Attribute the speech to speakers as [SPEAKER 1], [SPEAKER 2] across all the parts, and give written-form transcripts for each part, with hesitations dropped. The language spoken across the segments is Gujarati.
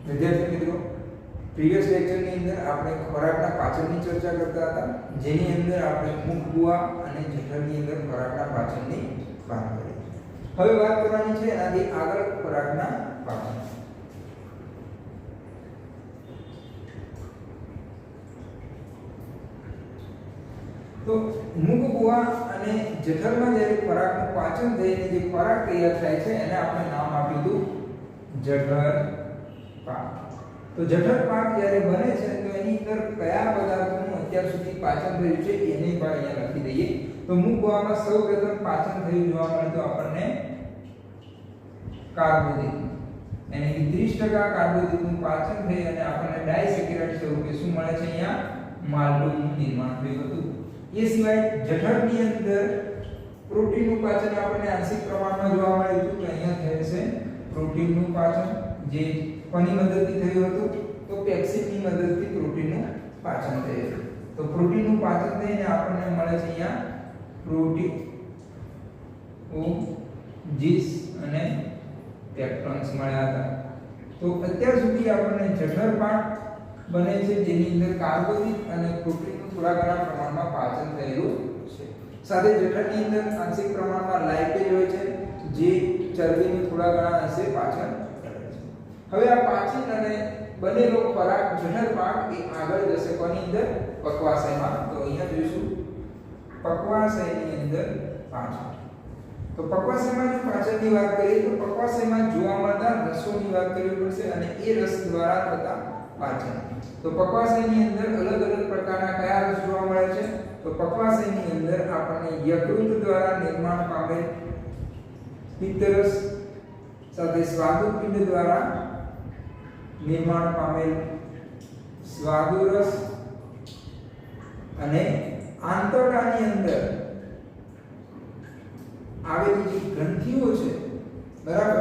[SPEAKER 1] વિદ્યાર્થી મિત્રો, પ્રીવિયસ લેક્ચરની અંદર આપણે ખોરાકના પાચનની ચર્ચા કરતા હતા, જેની અંદર આપણે મુખ ગુહા અને જઠરની અંદર ખોરાકના પાચનની વાત કરી. હવે વાત કરવાની છે એનાથી આગળ ખોરાકના પાચન. તો મુખ ગુહા અને જઠરમાં જ્યારે ખોરાકનું પાચન થઈને જે ખોરાક તૈયાર થાય છે એને આપણે નામ આપી દીધું જઠર પાક. તો જઠર પાક જ્યારે બને છે તો એની અંદર કયા પદાર્થોનું અત્યાર સુધી પાચન થયું છે એને પણ અહીંયા લખી દઈએ. તો મુખ ગુહામાં સૌપ્રથમ પાચન થયું જોવા મળે તો આપણને કાર્બોદિત, એને 30% કાર્બોદિતનું પાચન થઈ અને આપણને ડાયસેકેરાઇડ સ્વરૂપે શું મળે છે? અહીંયા માલ્ટોનું નિર્માણ થયું હતું. એ સિવાય જઠરની અંદર પ્રોટીનનું પાચન આપણને આંશિક પ્રમાણમાં જોવા મળ્યું હતું. તો અહીંયા થયું છે પ્રોટીનનું પાચન, જે કોની મદદથી થયું હતું? તો પેપ્સિનની મદદથી પ્રોટીનનું પાચન થયું હતું. તો પ્રોટીનનું પાચન થઈને આપણને મળે છે અહીંયા પ્રોટીન જીસ અને પેપ્ટોન્સ મળ્યા હતા. તો અત્યાર સુધી આપણને જઠર પાક બને છે જેની અંદર કાર્બોદિત અને પ્રોટીનનું થોડા ઘણા પ્રમાણમાં પાચન થયેલું છે. સાથે જઠરની અંદર આંશિક પ્રમાણમાં લાઇપેજ હોય છે જે ચરબીનું થોડા ઘણા અંશે પાચન કરે છે. હવે આ પાચન અને બનેલો ખોરાક જઠર પાક એ આગળ જશે કોની અંદર? પક્વાશયમાં. તો અહીંયા જોઈશું પક્વાશયની અંદર પાચન. તો પક્વાશયમાં જો પાચનની વાત કરીએ તો પક્વાશયમાં જોવા મળતા રસોની વાત કરવી પડશે અને એ રસ દ્વારા થતા પાચન. તો પક્વાશયની અંદર અલગ અલગ પ્રકારના કયા રસ જોવા મળે છે? તો પક્વાશયની અંદર આપણને યકૃત દ્વારા નિર્માણ પામેલ પિત્તરસ, સાથે સ્વાદુપિંડ દ્વારા નિર્માણ પામેલ સ્વાદુરસ અને આંતરડાની અંદર આવેલી જે ગ્રંથિઓ છે, બરાબર,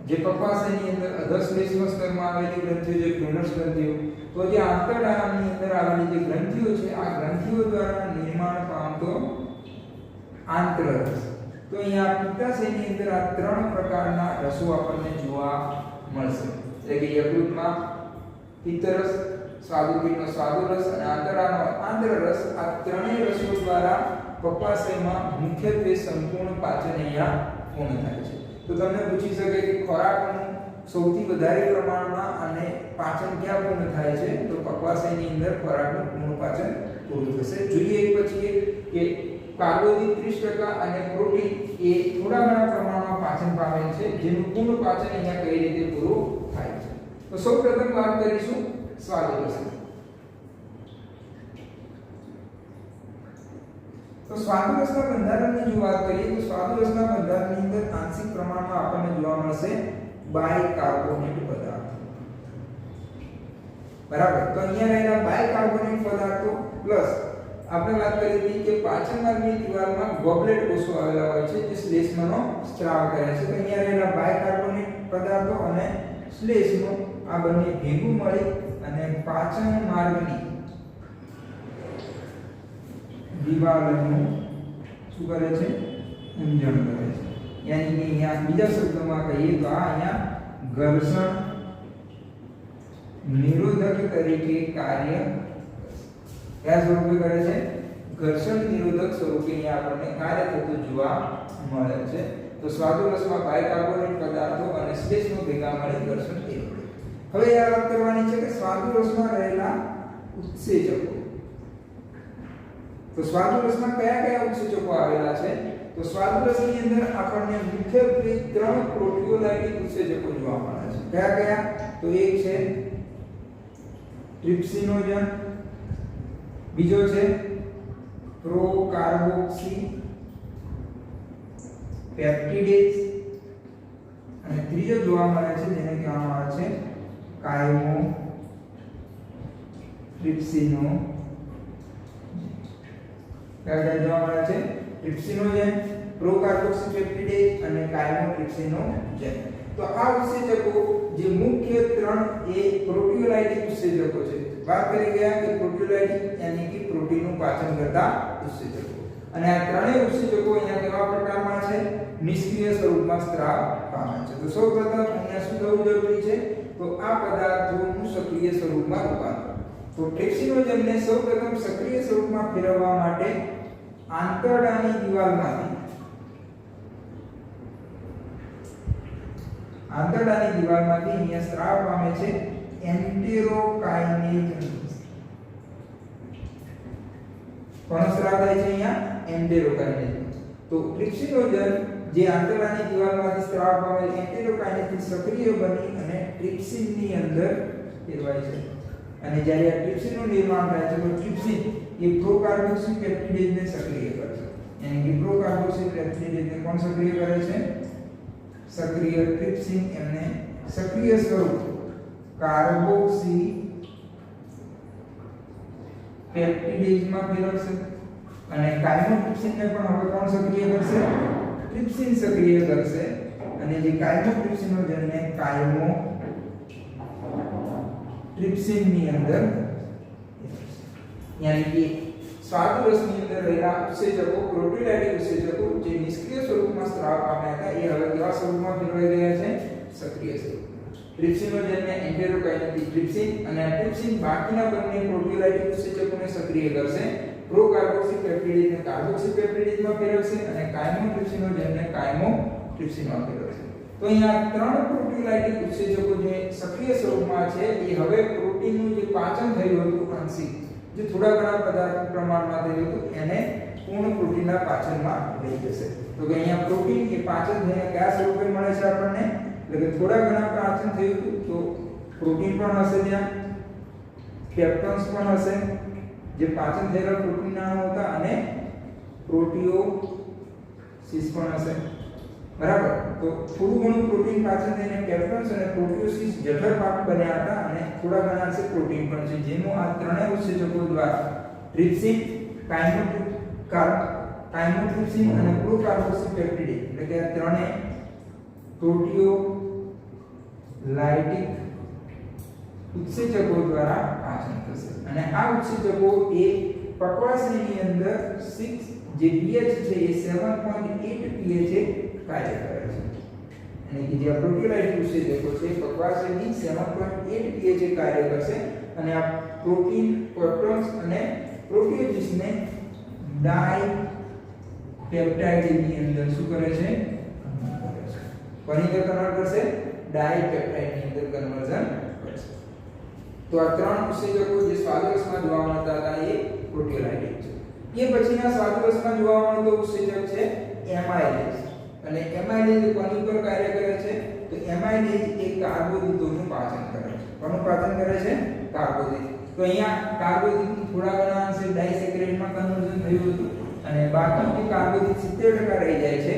[SPEAKER 1] જે પક્વાશયની અંદર અધશ્લેષ્મ સ્તરમાં આવેલી ગ્રંથિઓ છે, ભ્રૂણસ ગ્રંથિઓ, તો જે આંતરડાની અંદર આવેલી જે ગ્રંથિઓ છે આ ગ્રંથિઓ દ્વારા નિર્માણ પામતો આંતરરસ. તો અહીંયા પિત્તાશયની અંદર આ ત્રણ પ્રકારના રસો આપણને જોવા મળશે. એટલે કે યકૃતમાં પિત્તરસ, સ્વાદુપિંડનો સ્વાદુરસ અને આંતરડાનો આંતરરસ, આ ત્રણેય રસો દ્વારા પક્વાશયમાં મુખ્યત્વે સંપૂર્ણ પાચન અહીંયા પૂર્ણ થાય છે. તો તમને પૂછી શકે કે ખોરાકનું સૌથી વધારે પ્રમાણમાં અને પાચન ક્યાં પૂર્ણ થાય છે? તો પક્વાશયની અંદર ખોરાકનું પૂર્ણ પાચન પૂરું થશે. જોઈએ એક પછી એક કે કાર્બોદિત 30% અને પ્રોટીન એ થોડા ઘણા પ્રમાણમાં પાચન પામે છે, જેનું પૂર્ણ પાચન અહીંયા કઈ રીતે પૂરું થાય છે. તો સૌપ્રથમ વાત કરીશું સ્વાદુરસની. તો સ્વાદુરસના બંધારણની જો વાત કરીએ તો સ્વાદુરસના બંધારણની અંદર આંશિક પ્રમાણમાં આપણને જોવા મળશે બાયકાર્બોનેટ પદાર્થો. બરાબર. તો અહીંયા રહેલા બાયકાર્બોનેટ પદાર્થો પ્લસ આપણે વાત કરી હતી કે પાચન માર્ગની દિવાલમાં ગોબલેટ કોષો આવેલા હોય છે જે શ્લેષ્મનો સ્ત્રાવ કરે છે. તો અહીંયા રહેલા બાયકાર્બોનેટ પદાર્થો અને શ્લેષ્મ આ બંને ભેગું મળી અને પાચન માર્ગની દિવાલનું શું કરે છે? ઊંજણ કરે છે. યાની કે અહીંયા બીજા શબ્દોમાં કહીએ તો આ અહીંયા ઘર્ષણ નિરોધક તરીકે કાર્ય કયા સ્વરૂપે કરે છે? ઘર્ષણ નિરોધક સ્વરૂપે અહીંયા આપણને કાર્ય થતું જોવા મળે છે. તો સ્વાદુરસમાં બાયકાર્બોનેટ પદાર્થો અને શ્લેષ્મ ભેગા મળી ઘર્ષણ એ. હવે આ વાત કરવાની છે કે સ્વાદુરસમાં રહેલા ઉત્સેચકો. તો સ્વાદુરસમાં કયા કયા ઉત્સેચકો આવેલા છે? તો સ્વાદુરસની અંદર આપણને મુખ્યત્વે 3 પ્રોટીઓલાઇટિક ઉત્સેચકો જોવા મળે છે. કયા કયા? તો એક છે ટ્રિપ્સિનોજન, બીજો છે પ્રોકાર્બોક્સી પેપ્ટિડેઝ અને ત્રીજો જોવા મળે છે જેને કહેવામાં આવે છે કાયમો ટ્રિપ્સિનો. કયા જોવા મળે છે? ટ્રિપ્સિનોજન, પ્રોકાર્બોક્સી પેપ્ટિડેઝ અને કાયમોટ્રિપ્સિનોજન. તો આ ઉત્સેચકો જે મુખ્ય 3 એ પ્રોટીઓલાઇટિક ઉત્સેચકો છે. વાત કરી ગયા કે પ્રોટીઓલાઇટિક યાની કે પ્રોટીનનું પાચન કરતા ઉત્સેચકો. અને આ ત્રણેય ઉત્સેચકો અહીંયા કેવા પ્રકારમાં છે? નિષ્ક્રિય સ્વરૂપમાં સ્ત્રાવ પામે છે. તો સૌપ્રથમ અહીંયા શું થવું જરૂરી છે? તો આ પદાર્થોનું સક્રિય સ્વરૂપમાં રૂપાંતર. તો ટ્રિપ્સિનોજનને સૌપ્રથમ સક્રિય સ્વરૂપમાં ફેરવવા માટે આંતરડાની દિવાલમાંથી અહીંયા સ્ત્રાવ પામે છે એન્ટેરોકાઇનેઝ. કોનો સ્ત્રાવ થાય છે અહીંયા? એન્ટેરોકાઇનેઝ. તો ટ્રિપ્સિનોજન જે આંતરડાની દિવાલમાંથી સ્ત્રાવ પામેલ એન્ટેરોકાઇનેઝથી સક્રિય બની અને ટ્રિપ્સિનની અંદર ફેરવાય છે. અને જ્યારે આ ટ્રિપ્સિનનું નિર્માણ થાય છે તો ટ્રિપ્સિન એ પ્રોકાર્બોક્સી પેપ્ટિડેઝને સક્રિય કરે છે. yani કે પ્રોકાર્બોક્સી પેપ્ટિડેઝને કોણ સક્રિય કરે છે? સક્રિય ટ્રિપ્સિન એમને સક્રિય સ્વરૂપ કાર્બોક્સી પેપ્ટિડેઝમાં ફેરવશે. અને કાયમોટ્રિપ્સિનને પણ હવે કોણ સક્રિય કરશે? ટ્રિપ્સિન સક્રિય કરશે. અને જે કાયમોટ્રિપ્સિનોજનને કાયમોટ્રિપ્સિનની અંદર यानी कि स्वादुरसની અંદર રહેલા ઉત્સેચકો પ્રોટીલાઇટિક ઉત્સેચકો જે નિષ્ક્રિય સ્વરૂપમાં સ્ત્રાવ પામ્યા હતા એ હવે કેવા સ્વરૂપમાં ફેરવાઈ રહ્યા છે? સક્રિય સ્વરૂપ. ટ્રિપ્સિનોજનને એન્ટેરોકાઇનેટિક ટ્રિપ્સિન અને આ ટ્રિપ્સિન બાકીના બંને પ્રોટીલાઇટિક ઉત્સેચકોને સક્રિય કરશે. પ્રોકાર્બોક્સી પેપ્ટિડેઝને કાર્બોક્સી પેપ્ટિડેઝમાં ફેરવશે અને કાયમોટ્રિપ્સિનોજનને કાયમોટ્રિપ્સિનમાં ફેરવશે. તો અહીંયા ત્રણ પ્રોટીલાઇટિક ઉત્સેચકો જે સક્રિય સ્વરૂપમાં છે એ હવે પ્રોટીનનું જે પાચન થયું હતું આંશિક જે થોડા ઘણા પદાર્થ પ્રમાણમાં થયું હતું એને પૂર્ણ પ્રોટીનના પાચનમાં લઈ જશે. તો કે અહીંયા પ્રોટીન એ પાચન થઈને કયા સ્વરૂપે મળે છે આપણને? એટલે કે થોડા ઘણા પાચન થયું હતું તો પ્રોટીન પણ હશે, ત્યાં પેપ્ટોન્સ પણ હશે જે પાચન થયેલા પ્રોટીનના અણુ હતા અને પ્રોટીઓસિસ પણ હશે. બરાબર. તો થોડું ઘણું પ્રોટીન પાચન થઈને પેપ્ટોન્સ અને પ્રોટીઓસિસ જઠર પાક બન્યા હતા અને થોડા ઘણા અંશે પ્રોટીન પણ છે જેનું આ ત્રણેય ઉત્સેચકો દ્વારા ટ્રિપ્સિન, કાયમોટ્રિપ્સિન અને પ્રોકાર્બોક્સી પેપ્ટિડેઝ એટલે કે આ ત્રણેય પ્રોટીઓલાઇટિક ઉત્સેચકો દ્વારા પાચન થશે. અને આ ઉત્સેચકો એ પકવાસીની અંદર 6 જે pH છે એ 7.8 pH કાર્ય કરે છે. અને કે જે પ્રોટીઓલાઇટિક ઉત્સેચકો છે પકવાસીની 7.8 pH કાર્ય કરશે અને આ પ્રોટીન, પેપ્ટોન્સ અને પ્રોટીઓસિસને ડાઈ પેપ્ટાઇડની અંદર શું કરે છે? કોની અંદર કન્વર્ટ કરશે? ડાઈ પેપ્ટાઇડની અંદર કન્વર્ઝન કરશે. તો આ ત્રણ ઉત્સેચકો જે સ્વાદરસમાં જોવા મળતા હતા એ પ્રોટીઓલાઇટિક છે. એ પછીના સ્વાદરસમાં જોવા મળતો ઉત્સેચક છે એમાઇલેઝ. અને એમાઇલેઝ કોની પર કાર્ય કરે છે? તો એમાઇલેઝ એ કાર્બોદિતોનું પાચન કરે છે. કોનું પાચન કરે છે? કાર્બોદિત. તો અહીંયા કાર્બોદિત થોડા ઘણા અંશે ડાયસેક્રાઇડમાં કન્વર્ઝન થયું હતું અને બાકી જે કાર્બોદિત 70% રહી જાય છે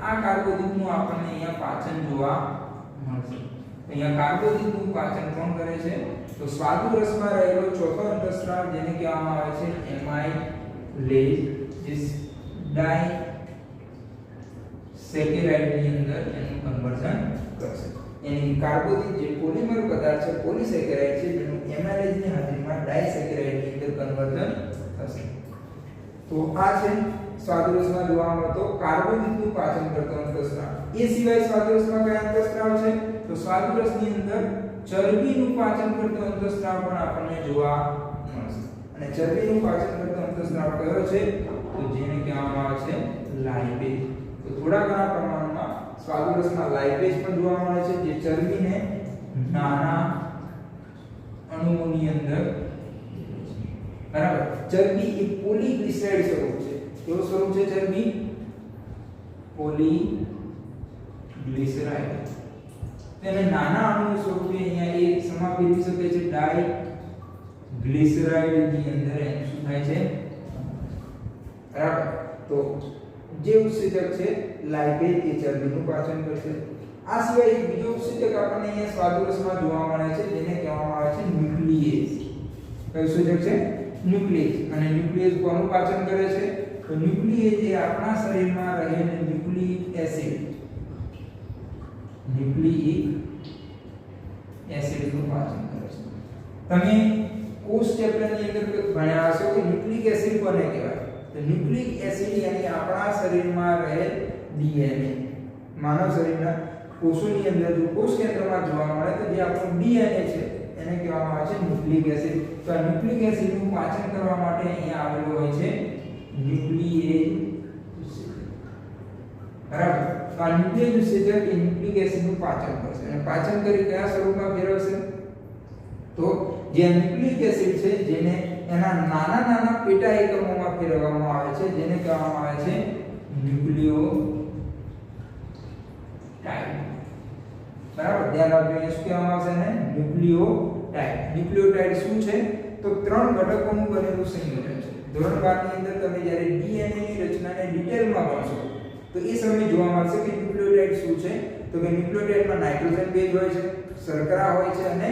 [SPEAKER 1] આ કાર્બોદિતનું આપણને અહીંયા પાચન જોવા મળશે. અહીંયા કાર્બોદિતનું પાચન કોણ કરે છે? તો સ્વાદુરસમાં રહેલો ચોથો અંતઃસ્ત્રાવ જેને કહેવામાં આવે છે એમાઇલેઝ જે ડાયસેકેરાઇડની અંદર એનું કન્વર્ઝન કરશે. એની કાર્બોદિત જે પોલિમર પદાર્થ છે પોલિસેકેરાઇડ છે જેનું એમાઇલેઝની હાજરીમાં ડાયસેકેરાઇડની અંદર કન્વર્ઝન થશે. તો આ છે સ્વાદુરસમાં જોવા મળતો કાર્બોદિતનું પાચન કરતો અંતઃસ્ત્રાવ. એ સિવાય સ્વાદુરસમાં કયા અંતઃસ્ત્રાવ છે? તો સ્વાદુરસની અંદર ચરબીનું પાચન કરતો અંતઃસ્ત્રાવ પણ આપણને જોવા મળશે. અને ચરબીનું પાચન કરતો અંતઃસ્ત્રાવ કયો છે? તો જેને કહેવામાં આવે છે લાઇપેઝ. તો થોડા ઘણા પ્રમાણમાં સ્વાદુરસમાં લાઇપેઝ પણ જોવા મળે છે જે ચરબીને નાના અણુઓની અંદર બરાબર. ચરબી એ પોલીગ્લિસરાઇડ સ્વરૂપ છે. કેવું સ્વરૂપ છે ચરબી? પોલીગ્લિસરાઇડ. તેને નાના અણુ સ્વરૂપે અહીંયા એ સમાપેલી શકે છે ડાઇગ્લિસરાઇડની અંદર એનું શું થાય છે? બરાબર. તો જે ઉત્સેચક છે લાઇપેઝ એ ચરબીનું પાચન કરશે. આ સિવાય એક બીજો ઉત્સેચક આપણને અહીંયા સ્વાદુરસમાં જોવા મળે છે જેને કહેવામાં આવે છે ન્યુક્લિએઝ. કયું ઉત્સેચક છે? ન્યુક્લિએઝ. અને ન્યુક્લિએઝ કોનું પાચન કરે છે? તો ન્યુક્લિએઝ એ આપણા શરીરમાં રહેલ ન્યુક્લિક એસિડનું પાચન કરે છે. તમે કોષ ચેપ્ટરની અંદર ભણ્યા હશો કે ન્યુક્લિક એસિડ કોને કહેવાય? તો ન્યુક્લિક એસિડ yani આપણા શરીરમાં રહેલ ડીએનએ, માનવ શરીરના કોષોની અંદર જો કોષ કેન્દ્રમાં જોવા મળે તો જે આપણો ડીએનએ છે એને કહેવામાં આવે છે ન્યુક્લિક એસિડ. તો આ ન્યુક્લિક એસિડનું પાચન કરવા માટે અહીંયા આવેલું હોય છે ન્યુક્લિએજ ઉત્સેચક. બરાબર. તો આ ન્યુક્લિએજ ઉત્સેચક એ ન્યુક્લિક એસિડનું પાચન કરશે અને પાચન કરી કયા સ્વરૂપમાં ફેરવશે? તો જે ન્યુક્લિક એસિડ છે જેને એના નાના નાના પેટા એકમોમાં ફેરવવામાં આવે છે જેને કહેવામાં આવે છે ન્યુક્લિયોટાઇડ. બરાબર. ધ્યાન રાખજો અહીંયા શું કહેવામાં આવશે ને ન્યુક્લિયોટાઇડ. ન્યુક્લિયોટાઇડ શું છે? તો 3 ઘટકોનું બનેલું સંયોજન છે. ધોરણ 12 ની અંદર તમે જ્યારે ડીએનએ ની રચનાને ડિટેલમાં ભણશો તો એ સમયે જોવા મળશે કે ન્યુક્લિયોટાઇડ શું છે. તો કે ન્યુક્લિયોટાઇડમાં નાઇટ્રોજન બેઝ હોય છે, શર્કરા હોય છે અને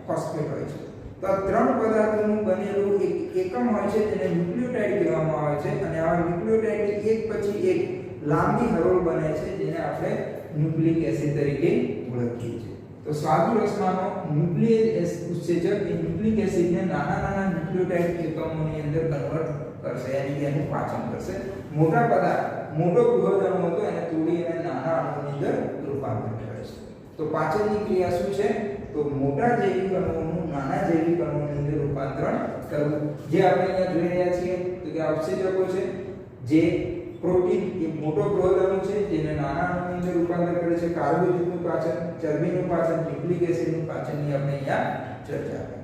[SPEAKER 1] ફોસ્ફેટ હોય છે. તો આ 3 પદાર્થોનું બનેલું એક એકમ હોય છે જેને ન્યુક્લિયોટાઇડ કહેવામાં આવે છે અને આ ન્યુક્લિયોટાઇડ એક પછી એક લાંબી હરોળ બને છે જેને આપણે ન્યુક્લિક એસિડ તરીકે ઓળખીએ છીએ. તો સ્વાદુ રસમાંનો ન્યુક્લિએજ ઉત્સેચક એ ન્યુક્લિક એસિડને નાના નાના ન્યુક્લિયોટાઇડ એકમોની અંદર કન્વર્ટ કરશે yani કે એનું પાચન કરશે. મોટા પદાર્થ મોટો બૃહદ અણુ હતો એને તોડી અને નાના અણુની અંદર રૂપાંતર કરે છે. તો પાચનની ક્રિયા શું છે? તો મોટા જૈવિક અણુઓનું નાના જૈવિક અણુઓની અંદર રૂપાંતરણ કરવું. જે આપણે અહીંયા જોઈ રહ્યા છીએ તો કે આ ઉત્સેચકો છે. જે પ્રોટીન એ મોટો બૃહદ અણુ છે જેને નાના અણુની અંદર રૂપાંતર કરે છે. કાર્બોદિતનું પાચન, ચરબીનું પાચન, ન્યુક્લિક એસિડનું પાચનની આપણે અહીંયા ચર્ચા કરી.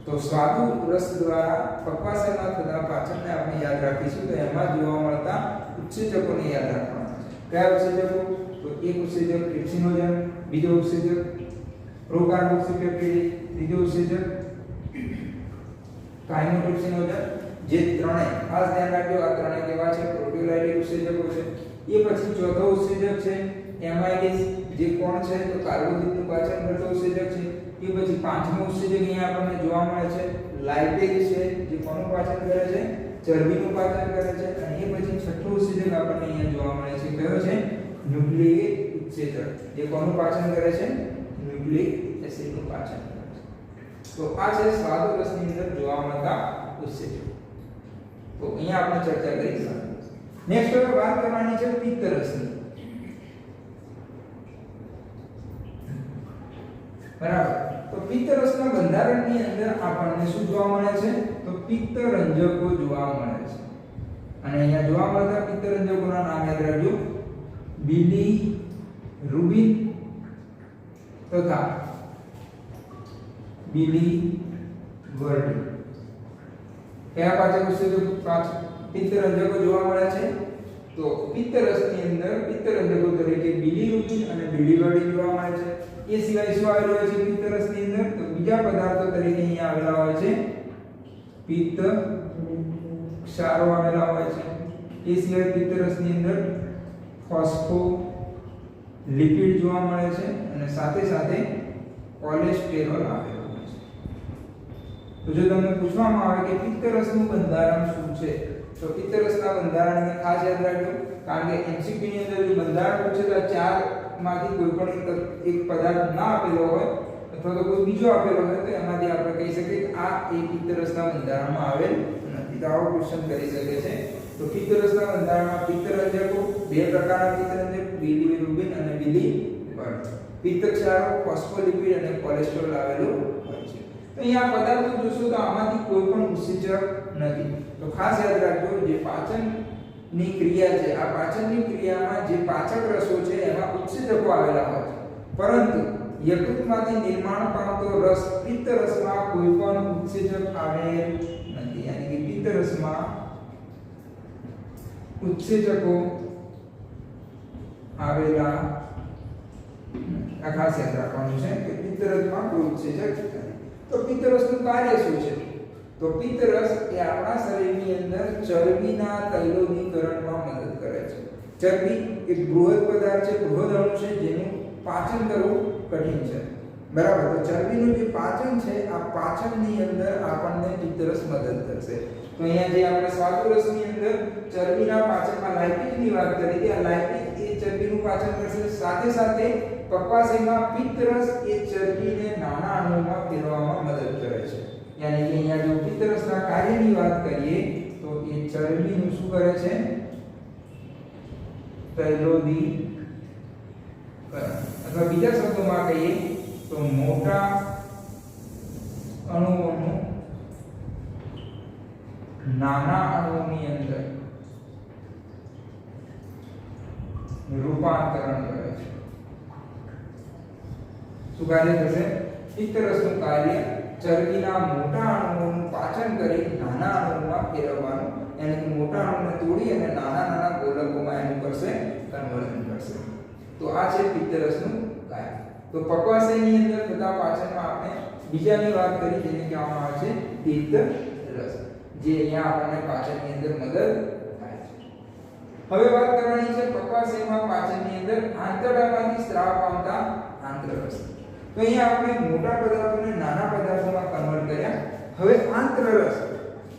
[SPEAKER 1] તો સ્વાદુ રસ દ્વારા પક્વાશયમાં થતા પાચનને આપણે યાદ રાખીશું. તો એમાં જોવા મળતા ઉત્સેચકોને યાદ રાખવાના છે. કયા ઉત્સેચકો? તો એક ઉત્સેચક ટ્રિપ્સિનોજન, બીજો ઉત્સેચક પ્રોકાર્બોક્સિપેપ્ટિડ, ત્રીજો ઉત્સેચક કાઇમોટ્રિપ્સિનોજન. જે ત્રણે ખાસ ધ્યાન રાખજો આ ત્રણે કેવા છે? પ્રોટીયોલાઇટિક ઉત્સેચકો છે. એ પછી ચોથો ઉત્સેચક છે એમાઇલેઝ, જે કોણ છે? તો કાર્બોદિતનું પાચન કરતો ઉત્સેચક છે. એ પછી પાંચમો ઉત્સેચક અહીંયા આપણને જોવા મળે છે લાઇપેઝ છે, જે કોનું પાચન કરે છે? ચરબીનું પાચન કરે છે. અને એ પછી છઠ્ઠો ઉત્સેચક આપણને અહીંયા જોવા મળે છે કયો છે? ન્યુક્લિક ઉત્સેચક, જે કોનું પાચન કરે છે? ન્યુક્લિક એસિડનું પાચન કરે છે. તો આ છે સ્વાદુ રસની અંદર જોવા મળતા ઉત્સેચકો. તો અહીંયા આપણે ચર્ચા કરી છે. નેક્સ્ટ હવે વાત કરવાની છે પિત્ત રસની. બરાબર. તો પિત્ત રસના બંધારણની અંદર આપણને શું જોવા મળે છે? તો પિત્ત રંજકો જોવા મળે છે. અને અહીંયા જોવા મળતા પિત્ત રંજકોના નામ યાદ રાખજો. બિલિરુબિન તથા બિલિવર્ડિન. કયા પાચક ઉત્સેચકો પિત્ત રંજકો જોવા મળે છે? તો પિત્ત રસની અંદર પિત્ત રંજકો તરીકે બિલિરુબિન અને બિલિવર્ડિન જોવા મળે છે. એ સિવાય શું આવેલું હોય છે પિત્ત રસની અંદર? તો બીજા પદાર્થો તરીકે અહીંયા આવેલા હોય છે પિત્ત ક્ષારો આવેલા હોય છે. એ સિવાય પિત્ત રસની અંદર ફોસ્ફોલિપિડ જોવા મળે છે અને સાથે સાથે કોલેસ્ટેરોલ આવેલું હોય છે. તો જો તમને પૂછવામાં આવે કે પિત્ત રસનું બંધારણ શું છે તો પિત્ત રસના બંધારણને ખાસ યાદ રાખજો. કારણ કે એમસીક્યુ ની અંદર જો બંધારણ પૂછે તો ચાર માંથી કોઈ પણ એક પદાર્થ ના આપેલો હોય અથવા તો કોઈ બીજો આપેલો હોય તો એમાંથી આપણે કહી શકીએ કે આ એ પિત્ત રસના બંધારણમાં આવેલ નથી. તો આવો ક્વેશ્ચન કરી શકે છે. તો પિત્ત રસના બંધારણમાં પિત્ત રંજકો બે પ્રકારના પિત્ત રંજક બિલિરુબિન અને બિલિવર્ડિન. પિત્ત ક્ષારો, ફોસ્ફોલિપિડ અને કોલેસ્ટ્રોલ આવેલું હોય છે. તો અહીંયા પદાર્થો જોશો તો આમાંથી કોઈ પણ ઉત્સેચક નથી. તો ખાસ યાદ રાખજો જે પાચનની ક્રિયા છે આ પાચનની ક્રિયામાં જે પાચક રસો છે એમાં ઉત્સેચકો આવેલા હોય છે. પરંતુ યકૃતમાંથી નિર્માણ પામતો રસ પિત્ત રસમાં કોઈ પણ ઉત્સેચક આવેલ નથી. yani કે પિત્ત રસમાં ઉત્સેચકો આવેલા આ ખાસ યાદ રાખવાનું છે કે પિત્ત રસમાં કોઈ ઉત્સેચક નથી. તો પિત્ત રસનું કાર્ય શું છે? તો પિત્ત રસ એ આપણા શરીરની અંદર ચરબીના તૈલોદીકરણમાં મદદ કરે છે. ચરબી એક બૃહદ પદાર્થ છે, બૃહદ અણુ છે જેનું પાચન કરવું કઠિન છે. બરાબર. તો ચરબીનું જે પાચન છે આ પાચનની અંદર આપણને પિત્ત રસ મદદ કરશે. તો અહીંયા જે આપણે સ્વાદુ રસની અંદર ચરબીના પાચનમાં લાઇપેઝની વાત કરી કે આ લાઇપેઝ એ ચરબીનું પાચન કરશે. સાથે સાથે પક્વાશયમાં પિત્ત રસ એ ચરબીને નાના અણુઓમાં ફેરવવામાં મદદ કરે છે. yani કે અહીંયા જો પિત્ત રસના કાર્યની વાત કરીએ તો એ ચરબીનું શું કરે છે? તૈલોદીકરણ અથવા બીજા શબ્દોમાં કહીએ તો મોટા અણુઓનું નાના અણુઓની અંદર રૂપાંતરણ કરે છે. શું કાર્ય થશે? પિત્તરસનું કાર્ય ચરબીના મોટા અણુઓનું પાચન કરી નાના અણુઓમાં ફેરવવાનું, એટલે કે મોટા અણુને તોડી અને નાના નાના ગોલકોમાં એનું કરશે કન્વર્ઝન કરશે. તો આ છે પિત્તરસનું કાર્ય. તો પક્વાશયની અંદર થતા પાચનમાં આપણે બીજાની વાત કરી જેને કહેવામાં આવે છે પિત્તરસ, જે અહીંયા આપણને પાચનની અંદર મદદ થાય છે. હવે વાત કરવાની છે પક્વાશયમાં પાચનની અંદર આંતરડામાંથી સ્ત્રાવ પામતા આંતરરસ. તો અહીંયા આપણે મોટા પદાર્થોને નાના પદાર્થોમાં કન્વર્ટ કર્યા. હવે આંતરરસ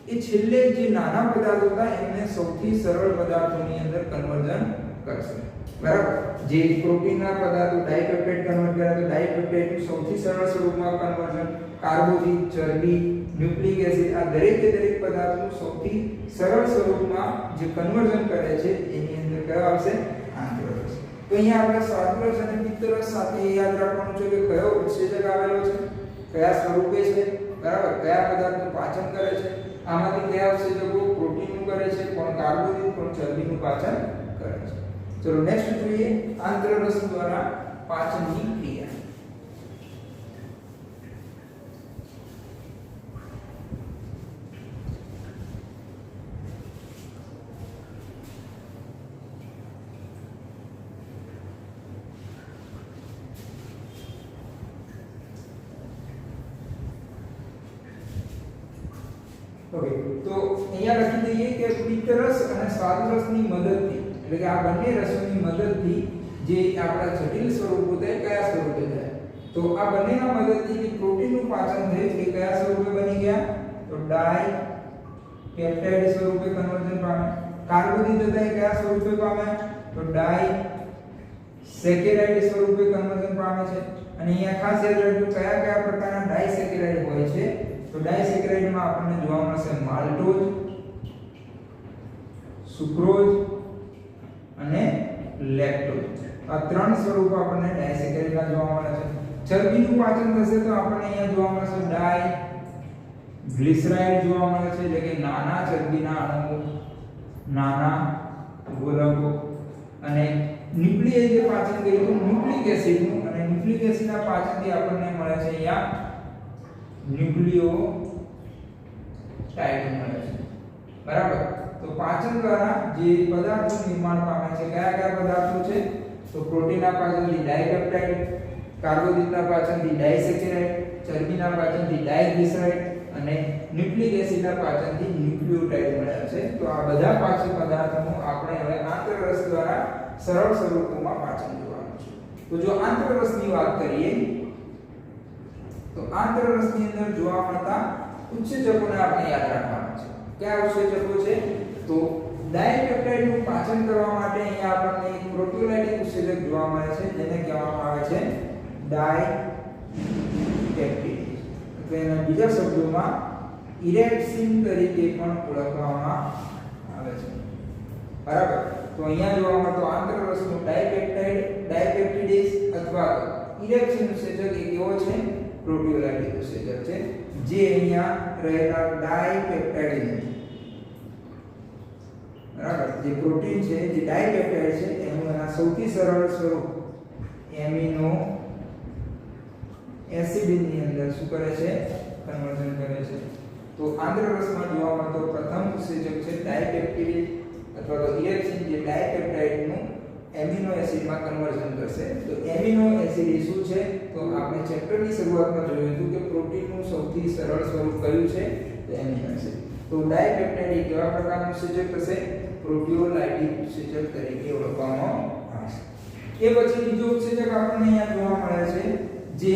[SPEAKER 1] એ છેલ્લે જે નાના પદાર્થો હતા એમને સૌથી સરળ પદાર્થોની અંદર કન્વર્ઝન કરશે. બરાબર? જે પ્રોટીનના પદાર્થો ડાયપેપ્ટાઇડ કન્વર્ટ કર્યા તો ડાયપેપ્ટાઇડનું સૌથી સરળ સ્વરૂપમાં કન્વર્ઝન, કાર્બોદિત, ચરબી, ન્યુક્લિક એસિડ આ દરેકે દરેક પદાર્થનું સૌથી સરળ સ્વરૂપમાં જે કન્વર્ઝન કરે છે એની અંદર કયો આવશે? આંતરરસ. તો અહીંયા આપણે સ્વાદરસ અને પિત્તરસ સાથે યાદ રાખવાનું છે કે કયો ઉત્સેચક આવેલો છે, કયા સ્વરૂપે છે, બરાબર, કયા પદાર્થનું પાચન કરે છે. આમાંથી કયા ઉત્સેચકો પ્રોટીનનું કરે છે, કોણ કાર્બોદિત, કોણ ચરબીનું પાચન કરે છે. ચલો નેક્સ્ટ જોઈએ આંતરરસ દ્વારા પાચનની ક્રિયા. ઓકે, તો અહીંયા લખી દઈએ કે પિત્તરસ અને સ્વાદરસની મદદથી, એટલે કે આ બંને રસોની મદદથી જે આપણા જટિલ સ્વરૂપો થાય કયા સ્વરૂપે થાય? તો આ બંનેના મદદથી પ્રોટીનનું પાચન થાય છે કયા સ્વરૂપે બની ગયા? તો ડાયપેપ્ટાઇડ સ્વરૂપે કન્વર્ઝન પામે. કાર્બોદિત હતા એ કયા સ્વરૂપે પામે? તો ડાયસેકેરાઇડ સ્વરૂપે કન્વર્ઝન પામે છે. અને અહીંયા ખાસ યાદ રાખજો કયા કયા પ્રકારના ડાયસેકેરાઇડ હોય છે. તો ડાયસેકેરાઇડમાં આપણને જોવા મળશે માલ્ટોઝ, સુક્રોઝ અને લેક્ટોઝ. આ ત્રણ સ્વરૂપ આપણને ડાયસેકેરાઇડના જોવા મળે છે. ચરબીનું પાચન થશે તો આપણને અહીંયા જોવા મળશે ડાયગ્લિસરાઇડ જોવા મળે છે, એટલે કે નાના ચરબીના અણુઓ, નાના ગોલકો. અને ન્યુક્લિયસ જે પાચન કર્યું ન્યુક્લિક એસિડનું, અને ન્યુક્લિક એસિડના પાચનથી આપણને મળે છે અહીંયા ન્યુક્લિયોટાઇડ મળે છે. બરાબર? તો પાચન દ્વારા જે પદાર્થનું નિર્માણ પામે છે કયા કયા પદાર્થો છે? તો પ્રોટીનના પાચનથી ડાયપેપ્ટાઇડ, કાર્બોદિતના પાચનથી ડાયસેકેરાઇડ, ચરબીના પાચનથી ડાયગ્લિસરાઇડ અને ન્યુક્લિક એસિડના પાચનથી ન્યુક્લિયોટાઇડ મળ્યા છે. તો આ બધા પાચન પદાર્થોનું આપણે હવે આંતરરસ દ્વારા સરળ સ્વરૂપોમાં પાચન જોવાનું છે. તો જો આંતરરસની વાત કરીએ તો આંતરરસની અંદર જોવા મળતા ઉત્સેચકોને આપણે યાદ રાખવાના છે. કયા ઉત્સેચકો છે? તો ડાયપેપ્ટાઇડનું પાચન કરવા માટે અહીંયા આપણને એક પ્રોટીયોલાઇટિક ઉત્સેચક જોવા મળે છે જેને કહેવામાં આવે છે ડાયપેપ્ટિડ. તો એના બીજા શબ્દોમાં ઇરેક્સિન તરીકે પણ ઓળખવામાં આવે છે. બરાબર? તો અહીંયા જોવા મળતો આંતરરસનો ડાયપેપ્ટિડેઝ અથવા ઇરેક્સિન ઉત્સેચક એક એવો છે પ્રોટીયોલાઇટિક ઉત્સેચક છે જે અહીંયા રહેલા ડાયપેપ્ટાઇડ, બરાબર, જે પ્રોટીન છે જે ડાયપેપ્ટાઇડ છે એનું એના સૌથી સરળ સ્વરૂપ એમિનો એસિડની અંદર શું કરે છે? કન્વર્ઝન કરે છે. તો આંતરરસમાં જોવા મળતો પ્રથમ ઉત્સેચક છે ડાયપેપ્ટિડ અથવા તો ઇરેક્સિન, જે ડાયપેપ્ટાઇડનું એમિનો એસિડમાં કન્વર્ઝન કરશે. તો એમિનો એસિડ એ શું છે? તો આપણે ચેપ્ટરની શરૂઆતમાં જોયું હતું કે પ્રોટીનનું સૌથી સરળ સ્વરૂપ કયું છે? તો એમિનો એસિડ. તો ડાયપેપ્ટાઇડ એક કેવા પ્રકારનું ઉત્સેચક હશે? પ્રોટીયોલાઇટિક ઉત્સેચક તરીકે ઓળખવામાં આવશે. એ પછી બીજો ઉત્સેચક આપણને અહીંયા જોવા મળે છે જે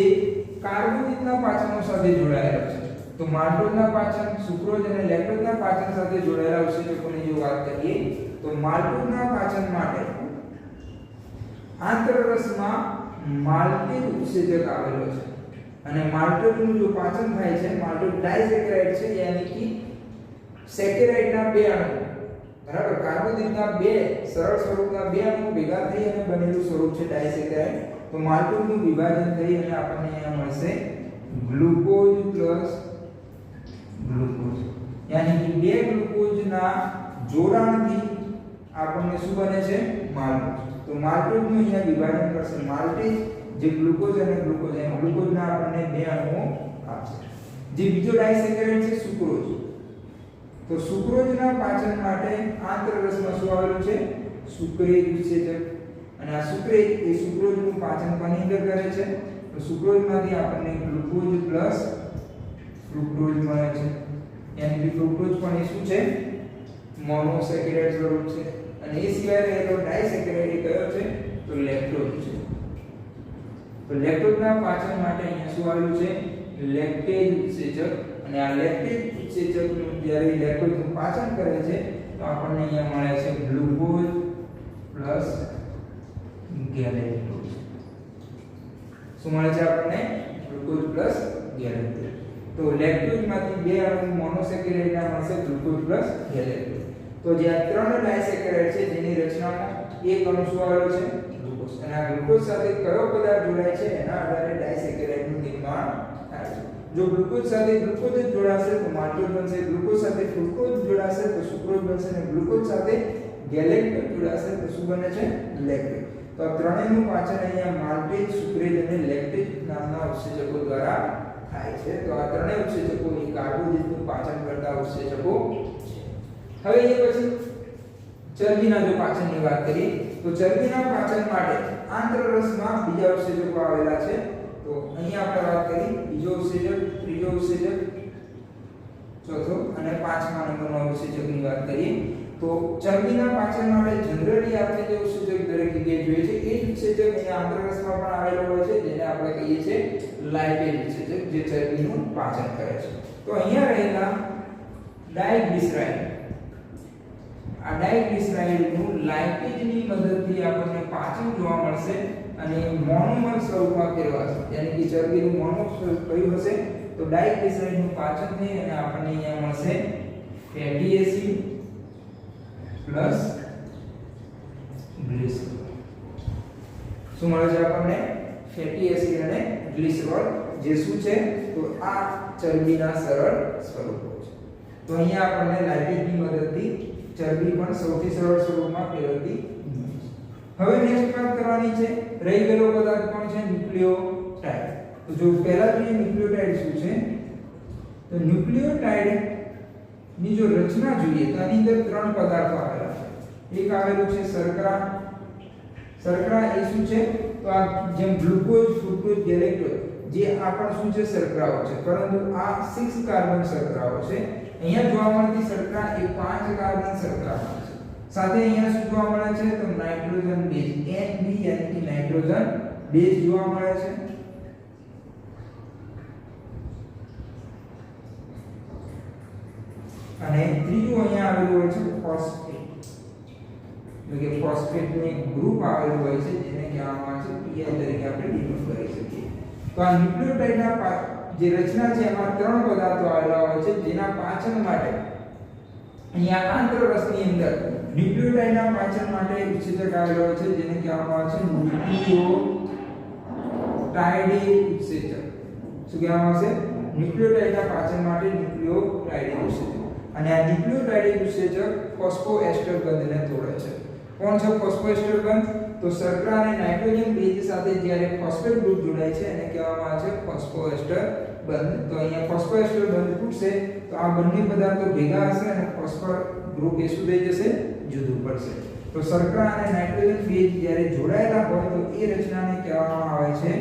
[SPEAKER 1] કાર્બોદિતના પાચનો સાથે જોડાયેલો છે. તો માલ્ટોઝના પાચન, સુક્રોઝ અને લેક્ટોઝના પાચન સાથે જોડાયેલા ઉત્સેચકોની જો વાત કરીએ તો માલ્ટોઝના પાચન માટે આંતરરસમાં માલ્ટિક ઉત્સેચક આવેલો છે. અને માલ્ટોઝનું જો પાચન થાય છે, માલ્ટોઝ ડાયસેકેરાઇડ છે યાની કે સેકેરાઇડના બે અણુ બરાબર કાર્બોદિતના બે સરળ સ્વરૂપના બે અણુ ભેગા થઈ અને બનેલું સ્વરૂપ છે ડાયસેકેરાઇડ તો માલ્ટોઝનું વિભાજન થઈ અને આપણને અહીંયા મળશે ગ્લુકોઝ પ્લસ ગ્લુકોઝ યાની કે બે ગ્લુકોઝના જોડાણથી આપણને શું બને છે માલ્ટોઝ તો માલ્ટોઝનું અહીંયા વિભાજન કરશે માલ્ટેઝ જે ગ્લુકોઝ અને ગ્લુકોઝ એમ ગ્લુકોઝના આપણને બે અણુઓ આપશે જે બીજો ડાયસેકેરાઇડ છે સુક્રોઝ તો સુક્રોઝના પાચન માટે આંતરરસમાં શું આવેલું છે સુક્રેજ ઉત્સેચક અને આ સુક્રેજ એ સુક્રોઝનું પાચન કોની અંદર કરે છે તો સુક્રોઝમાંથી આપણને ગ્લુકોઝ પ્લસ ફ્રુક્ટોઝ મળે છે યાની કે ફ્રુક્ટોઝ પણ એ શું છે મોનોસેકેરાઇડ સ્વરૂપ છે અને એ સિવાય રહેલો ડાયસેકેરાઇડ એ કયો છે તો લેક્ટોઝ છે તો લેક્ટોઝના પાચન માટે અહીંયા શું આવેલું છે લેક્ટેજ ઉત્સેચક અને આ લેક્ટેજ ઉત્સેચકનું જ્યારે લેક્ટોઝનું પાચન કરે છે તો આપણને અહીંયા મળે છે ગ્લુકોઝ પ્લસ ગેલેક્ટોઝ શું મળે છે આપણને ગ્લુકોઝ પ્લસ ગેલેક્ટોઝ તો લેક્ટોઝમાંથી બે અણુ મોનોસેકેરાઇડના મળશે ગ્લુકોઝ પ્લસ ગેલેક્ટોઝ તો જે આ ત્રણ ડાયસેકેરાઇડ છે જેની રચનામાં એક અણુ શું આવેલો છે ગ્લુકોઝ અને આ ગ્લુકોઝ સાથે કયો પદાર્થ જોડાય છે એના આધારે ડાયસેકેરાઇડનું નિર્માણ થાય છે જો ગ્લુકોઝ સાથે ગ્લુકોઝ જ જોડાશે તો માલ્ટોઝ બનશે ગ્લુકોઝ સાથે ફ્રુક્ટોઝ જોડાશે તો સુક્રોઝ બનશે અને ગ્લુકોઝ સાથે ગેલેક્ટોઝ જોડાશે તો શું બને છે લેક્ટેજ તો આ ત્રણેયનું પાચન અહીંયા માલ્ટેજ સુક્રેજ અને લેક્ટેજ નામના ઉત્સેચકો દ્વારા થાય છે તો આ ત્રણેય ઉત્સેચકો એ કાર્બોદિતનું પાચન કરતા ઉત્સેચકો છે હવે એ પછી ચરબીના જો પાચનની વાત કરીએ તો ચરબીના પાચન માટે આંતરરસમાં બીજા ઉત્સેચકો આવેલા છે તો અહીંયા આપણે વાત કરી બીજો ઉત્સેચક ત્રીજો ઉત્સેચક ચોથો અને પાંચમા નંબરનો ઉત્સેચકની વાત કરીએ તો ચરબીના પાચન માટે જનરલી આપણે જે ઉત્સેચક દરેક જગ્યાએ જોઈએ છે એ જ ઉત્સેચક અહીંયા આંતરરસમાં પણ આવેલો હોય છે જેને આપણે કહીએ છીએ લાઇપેજ ઉત્સેચક જે ચરબીનું પાચન કરે છે તો અહીંયા રહેલા ડાયગ્લિસરાઇડ આ ડાયગ્લિસરાઇડનું લાઇપેજની મદદથી આપણને પાચન જોવા મળશે અને મોનોમર સ્વરૂપમાં ફેરવાશે યાની કે ચરબીનું મોનોમર સ્વરૂપ કયું હશે તો ડાયગ્લિસરાઇડનું પાચન થઈ અને આપણને અહીંયા મળશે ફેટી એસિડ પ્લસ ગ્લિસરોલ શું મળે છે આપણને ફેટી એસિડ અને ગ્લિસરોલ જે શું છે તો આ ચરબીના સરળ સ્વરૂપો છે તો અહીંયા આપણને લાઇપેજની મદદથી ચરબી પણ સૌથી સરળ સ્વરૂપમાં ફેરવતી હવે નેક્સ્ટ વાત કરવાની છે રહી ગયેલો પદાર્થ કોણ છે ન્યુક્લિયોટાઇડ તો જો પહેલા જોઈએ ન્યુક્લિયોટાઇડ શું છે તો ન્યુક્લિયોટાઇડ ની જો રચના જોઈએ તો આની અંદર ત્રણ પદાર્થો આવેલા છે એક આવેલું છે શર્કરા શર્કરા એ શું છે તો આ જેમ ગ્લુકોઝ ફ્રુક્ટોઝ ગેલેક્ટોઝ જે આ પણ શું છે શર્કરાઓ છે પરંતુ આ 6 કાર્બન શર્કરાઓ છે અહીંયા જોવા મળતી શર્કરા એ 5 કાર્બન શર્કરાઓ છે સાથે અહીંયા શું જોવા મળે છે તો નાઇટ્રોજન બેઝ NB યાની કે નાઇટ્રોજન બેઝ જોવા મળે છે અને ત્રીજું અહીંયા આવેલું હોય છે ફોસ્ફેટ એટલે કે ફોસ્ફેટનું એક ગ્રુપ આવેલું હોય છે જેને કહેવામાં આવે છે PI તરીકે આપણે ડિનોટ કરી શકીએ તો આ ન્યુક્લિયોટાઇડના જે રચના છે એમાં ત્રણ પદાર્થો આવેલા હોય છે જેના પાચન માટે અહીંયા આંતરરસની અંદર ન્યુક્લિયોટાઇડના પાચન માટે ઉત્સેચક આવેલો હોય છે જેને કહેવામાં આવે છે ન્યુક્લિયોટાઇડિક ઉત્સેચક શું કહેવામાં આવશે ન્યુક્લિયોટાઇડના પાચન માટે ન્યુક્લિયોટાઇડિક ઉત્સેચક અને આ ન્યુક્લિયોટાઇડિક ઉત્સેચક ફોસ્ફોએસ્ટર બંધને તોડે છે કોણ છે ફોસ્ફોએસ્ટર બંધ તો શર્કરા અને નાઇટ્રોજન બેઝ સાથે જ્યારે ફોસ્ફેટ ગ્રુપ જોડાય છે એને કહેવામાં આવે છે ફોસ્ફોએસ્ટર બંધ તો અહીંયા ફોસ્ફોએસ્ટર બંધ તૂટશે તો આ બંને પદાર્થો ભેગા હશે અને ફોસ્ફર ગ્રુપ એ શું થઈ જશે જુદું પડશે તો શર્કરા અને નાઇટ્રોજન બેઝ જ્યારે જોડાયેલા હોય તો એ રચનાને કહેવામાં આવે છે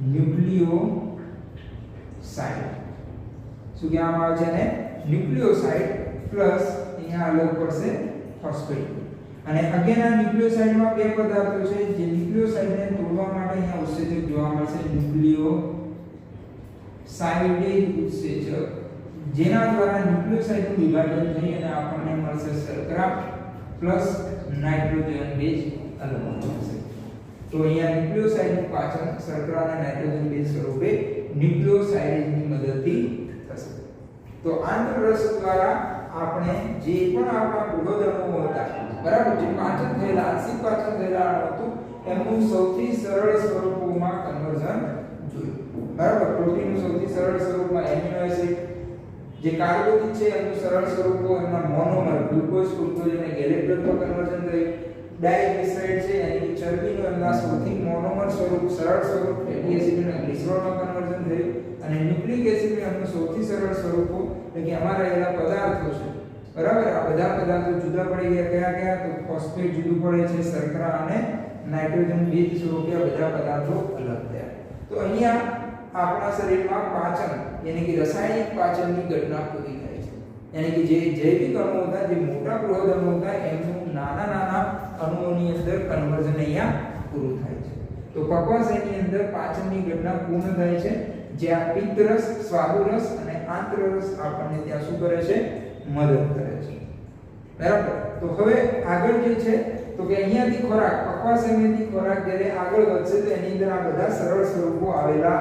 [SPEAKER 1] ન્યુક્લિયોસાઇડ શું કહેવામાં આવે છે ને ન્યુક્લિયોસાઇડ પ્લસ અહીંયા અલગ પડશે ફોસ્ફેટ અને અગેન આ ન્યુક્લિયોસાઇડમાં બે પદાર્થો છે જે ન્યુક્લિયોસાઇડને તોડવા માટે અહીંયા ઉત્સેચક જોવા મળશે ન્યુક્લિયોસાઇડેજ ઉત્સેચક જેના દ્વારા ન્યુક્લિયોસાઇડનું વિભાજન થઈ અને આપણને મળશે શર્કરા પ્લસ નાઇટ્રોજન બેઝ અલગ મળશે તો અહીંયા ન્યુક્લિયોસાઇડનું પાચન શર્કરા અને નાઇટ્રોજન બેઝ સ્વરૂપે ન્યુક્લિયોસાઇડેજની મદદથી થશે તો આંતરરસ દ્વારા આપણે જે પણ આપણા બૃહદઅણુઓ હતા, બરાબર, જે પાચન થયેલા આંશિક પાચન થયેલા અણુ હતું એમનું સૌથી સરળ સ્વરૂપોમાં કન્વર્ઝન જોયું, બરાબર. પ્રોટીનનું સૌથી સરળ સ્વરૂપમાં એમિનો એસિડ, જે કાર્બોદિત છે એમનું સરળ સ્વરૂપો એમના મોનોમર ગ્લુકોઝ ફ્રુક્ટોઝ અને ગેલેક્ટોઝમાં કન્વર્ઝન થયું. ડાયગ્લિસરાઇડ છે એની ચરબીનું એમના સૌથી મોનોમર સ્વરૂપ સરળ સ્વરૂપ ફેટી એસિડ અને ગ્લિસરોલમાં કન્વર્ઝન થયું. અને ન્યુક્લિક એસિડ એમનું સૌથી સરળ સ્વરૂપો એટલે કે એમાં રહેલા પદાર્થો છે, બરાબર. આ બધા પદાર્થો જુદા પડી ગયા. કયા કયા? તો ફોસ્ફેટ જુદું પડે છે, શર્કરા અને નાઇટ્રોજન બેઝ સ્વરૂપે આ બધા પદાર્થો અલગ થયા. તો અહીંયા આપણા શરીરમાં પાચન યાની કે રાસાયણિક પાચનની ઘટના પૂરી થાય છે. યાની કે જે જૈવિક અણુઓ હતા, જે મોટા બૃહદ અણુઓ હતા એમનું નાના નાના અણુઓની અંદર કન્વર્ઝન અહીંયા પૂરું થાય છે. તો પક્વાશયની અંદર પાચનની ઘટના પૂર્ણ થાય છે, જ્યાં પિત્તરસ, સ્વાદુરસ અને આંતરરસ આપણને ત્યાં શું કરે છે? મદદ કરે છે, બરાબર. તો હવે આગળ જે છે તો કે અહીંયાથી ખોરાક, પક્વાશયમાંથી ખોરાક જ્યારે આગળ વધશે તો એની અંદર આ બધા સરળ સ્વરૂપો આવેલા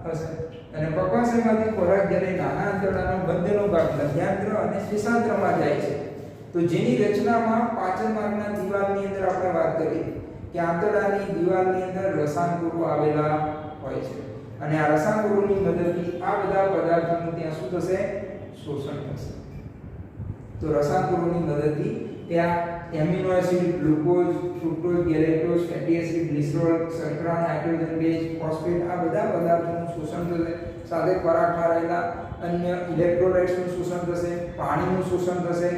[SPEAKER 1] હશે. અને પક્વાશયમાંથી ખોરાક જ્યારે નાના આંતરડાનો મધ્યનો ભાગ મધ્યાંત્ર અને શેષાંત્રમાં જાય છે, તો જેની રચનામાં પાચન માર્ગના દિવાલની અંદર આપણે વાત કરી કે આંતરડાની દિવાલની અંદર રસાંકુરો આવેલા હોય છે. અને આ રસાંકુરોની મદદથી આ બધા પદાર્થોનું ત્યાં શું થશે? શોષણ થશે. તો રસાંકુરોની મદદથી ત્યાં amino acid, glucose, fructose, galactose, fatty acid, glycerol, શર્કરા, નાઇટ્રોજન બેઝ, ફોસ્ફેટ આ બધા પદાર્થોનું શોષણ થશે. સાથે ખોરાકમાં રહેલા અન્ય ઇલેક્ટ્રોલાઇટ્સનું શોષણ થશે, પાણીનું શોષણ થશે,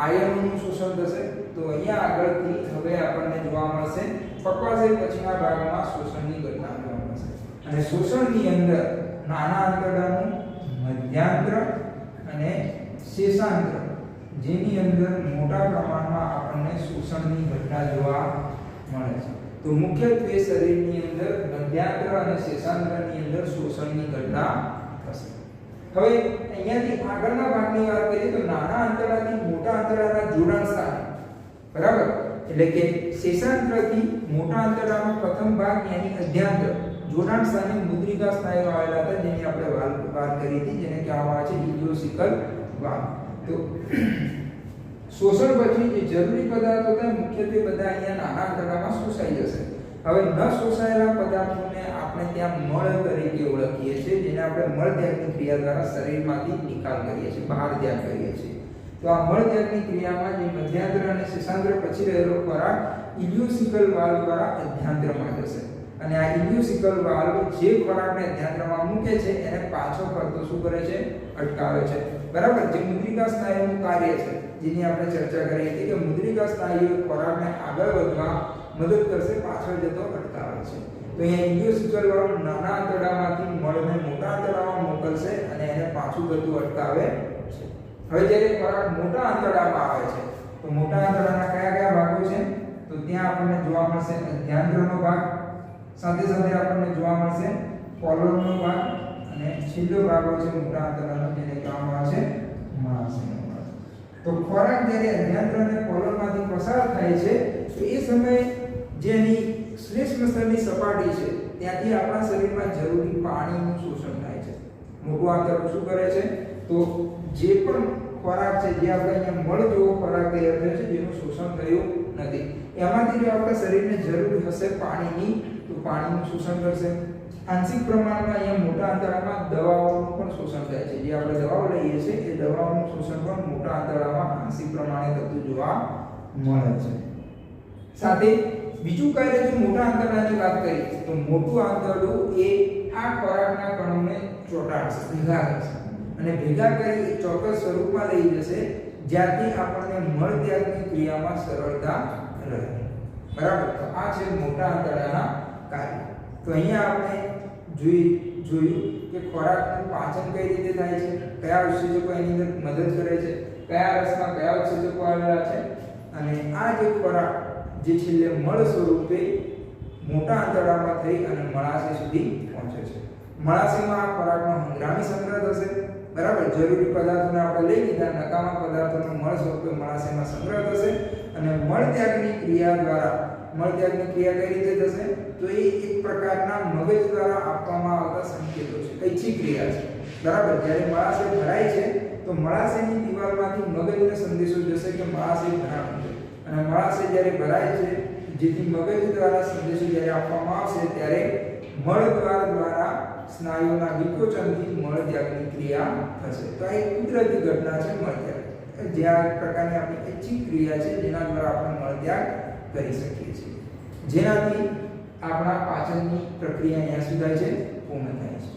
[SPEAKER 1] આયનોનું શોષણ થશે. તો અહીંયા આગળથી હવે આપણને જોવા મળશે પક્વાશય પછીના ભાગમાં શોષણની ઘટના જોવા મળશે. અને શોષણની અંદર નાના આંતરડાનું મધ્યાંત્ર અને શેષાંત્ર, જેની અંદર મોટા પ્રમાણમાં આપણને શોષણની ઘટના જોવા મળે છે. તો મુખ્યત્વે શરીરની અંદર મધ્યાંત્ર અને શેષાંત્રની અંદર શોષણની ઘટના થશે. હવે અહીંયાથી આગળના ભાગની વાત કરીએ તો નાના આંતરડાથી મોટા આંતરડાના જોડાણ સ્થાન, બરાબર, એટલે કે શેષાંત્રથી મોટા આંતરડાનો પ્રથમ ભાગ યાની અધ્યાંત્ર જોડાણ સ્થાને મુદ્રિકા સ્નાયુઓ આવેલા હતા, જેની આપણે વાત કરી હતી, જેને કહેવામાં આવે છે ઇલિયોસિકલ વાલ્વ. તો શોષણ પછી જે જરૂરી પદાર્થો હતા મુખ્યત્વે બધા અહીંયા નાના આંતરડામાં શોષાઈ જશે. હવે ન શોષાયેલા પદાર્થોને આપણે ત્યાં મળ તરીકે ઓળખીએ છીએ, જેને આપણે મળત્યાગની ક્રિયા દ્વારા શરીરમાંથી નિકાલ કરીએ છીએ, બહાર ત્યાગ કરીએ છીએ. તો આ મળત્યાગની ક્રિયામાં જે મધ્યાંત્ર અને શેષાંત્ર પછી રહેલો ખોરાક ઇલિયોસિકલ વાલ્વ દ્વારા અધ્યાંત્રમાં જશે. અને આ ઇલિયોસિકલ વાલ્વ જે ખોરાકને અધ્યાંત્રમાં મૂકે છે એને પાછો ફરતો શું કરે છે? અટકાવે છે, બરાબર. જે મુદ્રિકા સ્નાયુનું કાર્ય છે, જેની આપણે ચર્ચા કરી હતી કે મુદ્રિકા સ્નાયુઓ ખોરાકને આગળ વધવા મદદ કરશે, પાછળ જતો અટકાવે છે. તો અહીંયા ઇલિયોસિકલ વાલ્વ નાના આંતરડામાંથી મળને મોટા આંતરડામાં મોકલશે અને એને પાછું જતું અટકાવે છે. હવે જ્યારે ખોરાક મોટા આંતરડામાં આવે છે તો મોટા આંતરડાના કયા કયા ભાગો છે? તો ત્યાં આપણને જોવા મળશે અધ્યાંત્રનો ભાગ, સાથે સાથે આપણને જોવા મળશે કોલોનનો ભાગ, અને છેલ્લો ભાગ છે મોટા આંતરડાનો, જેને કહેવામાં આવે છે મહાશયનો ભાગ. તો ખોરાક જ્યારે અધ્યાંત્ર અને કોલોનમાંથી પસાર થાય છે તો એ સમયે જેની શ્લેષ્મ સ્તરની સપાટી છે ત્યાંથી આપણા શરીરમાં જરૂરી પાણીનું શોષણ થાય છે. મોટું આંતરડું શું કરે છે? તો જે પણ ખોરાક છે, જે આપણે અહીંયા મળ જેવો ખોરાક તૈયાર થયો છે જેનું શોષણ થયું નથી, એમાંથી જો આપણા શરીરને જરૂર હશે પાણીની તો પાણીનું શોષણ કરશે. આંશિક પ્રમાણમાં અહીંયા મોટા આંતરડામાં દવાઓનું પણ શોષણ થાય છે. જે આપણે દવાઓ લઈએ છીએ એ દવાઓનું શોષણ પણ મોટા આંતરડામાં આંશિક પ્રમાણે થતું જોવા મળે છે. સાથે બીજું કાર્ય જો મોટા આંતરડાની વાત કરીએ તો મોટું આંતરડું એ આ ખોરાકના કણોને ચોંટાડશે, ભેગા કરશે, અને ભેગા કરી એક ચોક્કસ સ્વરૂપમાં લઈ જશે જ્યાંથી આપણને મળત્યાગની ક્રિયામાં સરળતા રહે, બરાબર. તો આ છે મોટા આંતરડાના કાર્ય. તો અહીંયા આપણે જોયું કે ખોરાકનું પાચન કઈ રીતે થાય છે, કયા ઉત્સેચકો એની અંદર મદદ કરે છે, કયા રસમાં કયા ઉત્સેચકો આવેલા છે, અને આ જે ખોરાક જે છેલ્લે મળ સ્વરૂપે મોટા આંતરડામાં થઈ અને મળાશય સુધી પહોંચે છે. મળાશયમાં આ ખોરાકનો હંગામી સંગ્રહ થશે, બરાબર. જરૂરી પદાર્થોને આપણે લઈ લીધા, નકામા પદાર્થોનો મળ સ્વરૂપે મળાશયમાં સંગ્રહ થશે અને મળત્યાગની ક્રિયા દ્વારા, મળત્યાગની ક્રિયા કઈ રીતે થશે? તો એ એક પ્રકારના મગજ દ્વારા આપવામાં આવતા સંકેતો છે, ઐચ્છિક ક્રિયા છે, બરાબર. જ્યારે મળાશય ભરાય છે તો મળાશયની દિવાલમાંથી મગજને સંદેશો જશે કે મળાશય ભરાણું છે અને મળાશય જ્યારે ભરાય છે જેથી મગજ દ્વારા સંદેશો જ્યારે આપવામાં આવશે ત્યારે મળદ્વાર દ્વારા સ્નાયુઓના વિકોચનથી મળત્યાગની ક્રિયા થશે. તો આ એક કુદરતી ઘટના છે મળત્યાગ, જે આ પ્રકારની આપણી ઐચ્છિક ક્રિયા છે જેના દ્વારા આપણે મળત્યાગ કરી શકીએ છીએ, જેનાથી આપણા પાચનની પ્રક્રિયા અહીંયા શું થાય છે? પૂર્ણ થાય છે.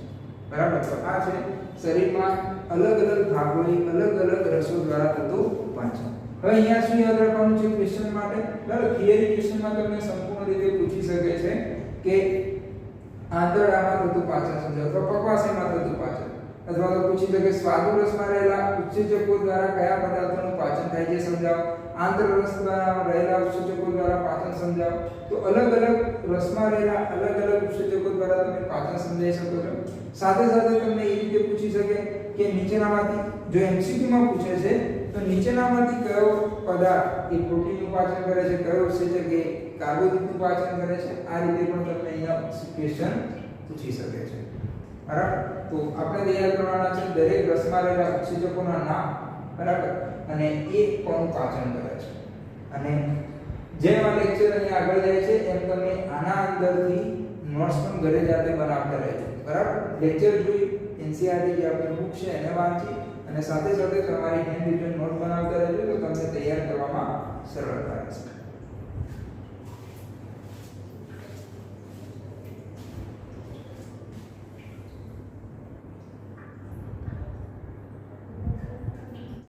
[SPEAKER 1] બરાબર. તો આ છે શરીરમાં અલગ અલગ ભાગોની અલગ અલગ રસો દ્વારા થતું પાચન. હવે અહીંયા શું યાદ રાખવાનું છે ક્વેશ્ચન માટે? બરાબર, થિયરી ક્વેશ્ચનમાં તમને સંપૂર્ણ રીતે પૂછી શકે છે કે આંતરડામાં થતું પાચન સમજાવો, અથવા પકવાશયમાં થતું પાચન, અથવા તો પૂછી શકે સ્વાદુરસમાં રહેલા ઉત્સેચકો દ્વારા કયા પદાર્થોનું પાચન થાય છે સમજાવો, આંતરરસમાં રહેલા ઉત્સેચકો દ્વારા પાચન સમજાવો. તો અલગ અલગ રસમાં રહેલા અલગ અલગ ઉત્સેચકો દ્વારા તમે પાચન સમજાવી શકો છો. સાથે સાથે તમને એ રીતે પૂછી શકે કે નીચેનામાંથી, જો MCQ માં પૂછે છે તો નીચેનામાંથી કયો પદાર્થ એ પ્રોટીનનું પાચન કરે છે, કયો ઉત્સેચક એ કાર્બોદિતનું પાચન કરે છે. આ રીતે પણ તમને અહીંયા ક્વેશ્ચન પૂછી શકે છે. બરાબર. તો આપણે તૈયાર કરવાના છે દરેક રસમાં રહેલા ઉત્સેચકોના નામ, બરાબર, અને એ કોનું પાચન કરે છે. અને જેમ આ લેક્ચર અહીંયા આગળ જાય છે એમ તમે આના અંદરથી નોટ્સ પણ ઘરે જાતે બનાવતા રહેજો. બરાબર. લેક્ચર જોઈ NCERT જે આપણી બુક છે એને વાંચી અને સાથે સાથે તમારી હેન્ડ રિટન નોટ બનાવતા રહેજો તો તમને તૈયાર કરવામાં સરળતા રહેશે.